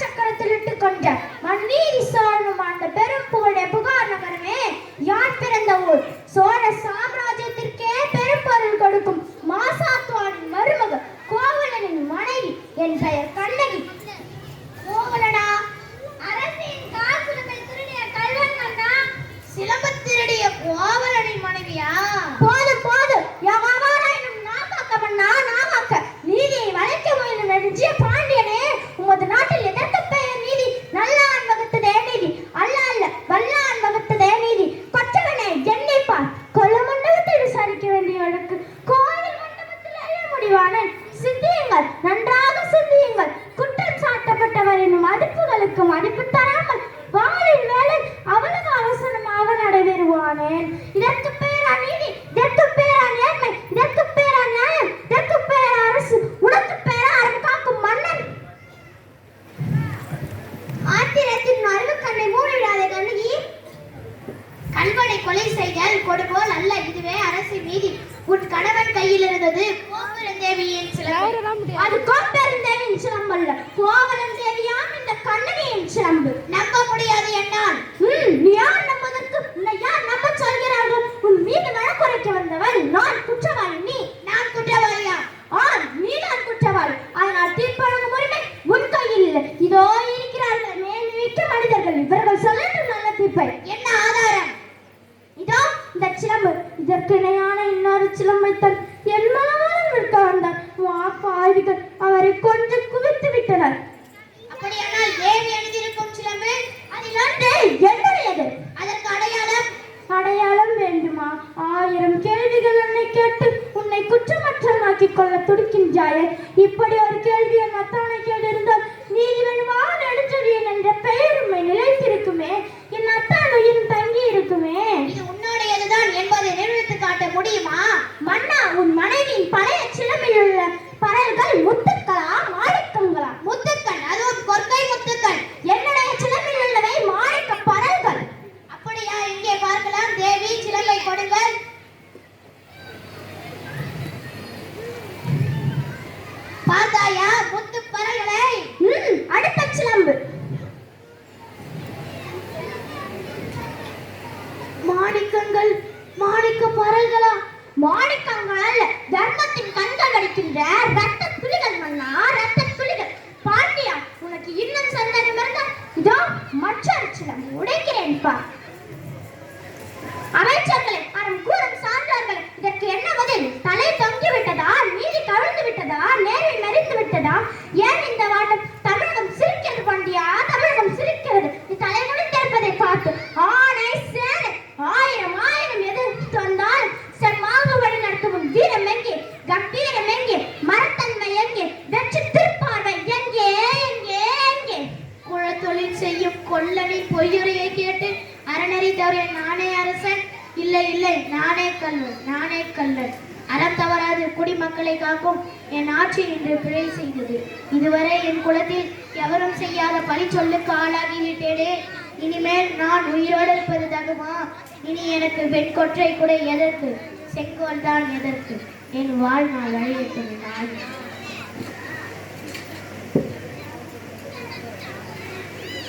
சக்கரத்தில் இட்டுக் கொண்ட மண்ணீரி சோழனும் ஆண்ட பெரும் புகழை புகார் நகரமே யார் பிறந்த ஊர்? சோழ சாம்ராஜ்யத்திற்கே பெரும்பொருள் கொடுக்கும் மாசாத்துவானின் மருமக கோவலனின் மனைவி. என் பெயர் கண்ணகி. கோவலனா? அரசின் காசுகளை திருடிய கல்வன் மன்னா, சிலம்பு திருடிய கோவலனின் மனைவியா? போதும் போதும், எவராயினும் நாமாக்க மன்னா, நாமாக்க. நீதியை வளைக்க முயலும் நெடுஞ்சிய பாண்டியனே, உமது நாட்டில் எதற்கு பெயர் நீதி? நல்லான் வகுத்ததே நீதி, அல்ல அல்ல வல்லான் வகுத்ததே நீதி. கொற்றவனே, என்னை பார். கொல்ல மண்டபத்தில் விசாரிக்க வேண்டியவனுக்கு கோயில் மண்டபத்திலேயே முடிவானன். சிந்தியுங்கள், நன்றாக சிந்தியுங்கள். குற்றம் சாட்டப்பட்டவரின் மதிப்புகளுக்கு மதிப்பு தராமல் வாழின் வேலை அவ்வளவு அவசரமாக நடைபெறுவானேன். இதற்கு பேரா நீதி? இதற்கு பேரா நேர்மை? இதற்கு பேரா நியாயம்? இதற்கு பேரா அரசு? உனக்கு பேரா அறம் காக்கும் மன்னன்? ஆத்திரத்தின் அறிவு கண்ணை மூடிவிடாதே கண்ணகி. கல்வனை கொலை செய்தல் கொடுங்கோல் அல்ல, இதுவே அரசின் நீதி. உன் கணவன் கையில் இருந்தது கோவலந்தேவியின் சிலம்பு. அது கோப்பெருந்தேவியின் சிலம்பு அல்ல, கோவலந்தேவியாம் இந்த கண்ணகியின் சிலம்பு. நம்ப முடியாது என்னால். நீ யார் நம்பதற்கு? உன்னை யார் நம்ப சொல்கிறார்கள்? உன் மீது வழக்குரைக்க வந்தவன் நான் குற்றவாளி. நான் குற்றவாளியா? நீ தான் குற்றவாளி. அதனால் தீர்ப்பழகும் உரிமை உன் கையில் இல்லை. இதோ இருக்கிறார்கள் மேல்மிக்க மனிதர்கள், இவர்கள் சொல்லட்டும் நல்ல தீர்ப்பை. என்ன ஆதாரம்? இதோ இந்த சிலம்பு. இதற்கு இணையான இன்னொரு சிலம்பை தன் என் மனவாளம் விற்க வந்தார். பாவிகள் அவரை கொஞ்சம் குவித்து விட்டனர். அப்படியானால் தேவி அணிந்திருக்கும் சிலம்பு அதில் ஒன்று என்னுடையது. அதற்கு அடையாளம்? அடையாளம் வேண்டுமா? 1000 கேள்விகள் என்னை கேட்டு உன்னை குற்றமற்றமாக்கிக் கொள்ள துடிக்கின்றாயே. இப்படி ஒரு கேள்வி என் அத்தானை கேட்டிருந்தால் நீதிவன்வா நெடுஞ்செழியன் என்ற பெயர் உண்மை நிலைத்திருக்குமே, என் அத்தான் உயிர் தங்கி இருக்குமே. இது உன்னுடையதுதான் என்பதை நிரூபித்து காட்ட முடியுமா? மன்னா, உன் மனைவியின் பழைய சிலம்பில் உள்ள பரல்கள் முத்துக்களா மாணிக்கங்களா? முத்துக்கள், அதுவும் கொற்கை முத்துக்கள். என்னுடைய சிலம்பில் உள்ளவை மாணிக்க பரல்கள். அப்படியா? இங்கே பார்க்கலாம். தேவி, சிலம்பை கொடுங்கள். பார்த்தாயா முத்து பரல்களை? அடுத்த சிலம்பு. மாணிக்கங்கள், மாணிக்க பரல்களா? மாணிக்கங்கள் அல்ல, தர்மத்தின் கண்கள் அடிக்கின்ற ரத்த துளிகள் மன்னா, ரத்த துளிகள். பாண்டியா, உனக்கு இன்னும் சந்தேகம் இருந்தால் இதோ மற்றொரு சிலம்பு உடைக்கிறேன் பார். அமைச்சர்களே, அறம் கூறும் சான்றார்களே, இதற்கு என்ன பதில்? தலை தொங்கி விட்டதா? நீதி கவிழ்ந்து விட்டதா? நேர்மை மறித்து விட்டதா? ஏன் இந்த வாட்டம்? தமிழகம் சிரிக்கிறது பாண்டியா, தமிழகம் சிரிக்கிறது. நீ தலை முடித்திருப்பதை பார்த்து ஆணை சேனை 1000 எதிர்த்து வந்தால் செம்மாக வழி நடத்தும் வீரம் எங்கே? கம்பீரம் எங்கே? மரத்தன்மை எங்கே? வெற்றி திருப்பார்வை எங்கே? எங்கே எங்கே? குழத்தொழில் செய்யும் கொல்லனின் பொய்யுரையை கேட்டு அறநெறி தவறிய நானே அரசன்? இல்லை இல்லை, நானே கல்வன், நானே கல்லன். அறம் தவறாது குடிமக்களை காக்கும் என் ஆட்சி இன்று பிழை செய்தது. இதுவரை என் குலத்தில் எவரும் செய்யாத பழி சொல்லுக்கு ஆளாகிவிட்டேனே. இனிமேல் நான் உயிரோடு இருப்பது தகுமா? இனி எனக்கு பெண் கொற்றை கூட எதற்கு? செங்கோல் தான் எதற்கு? என் வாழ்நாள் அழியட்டும்.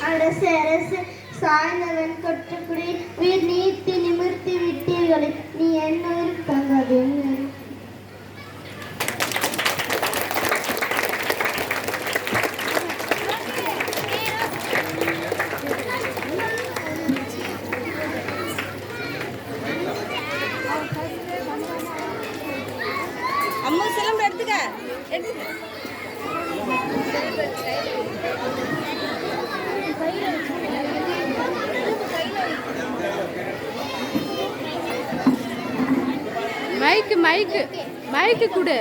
அரசு அரசு சாய்ந்தவன் கொற்றக்குடி உயிர் நீட்டி நிமிர்த்தி விட்டீர்களே, நீ என்ன தங்காது. அம்மா சிலம்பு எடுத்துக்க. மைக்கு மைக்கு மைக்கு கொடு.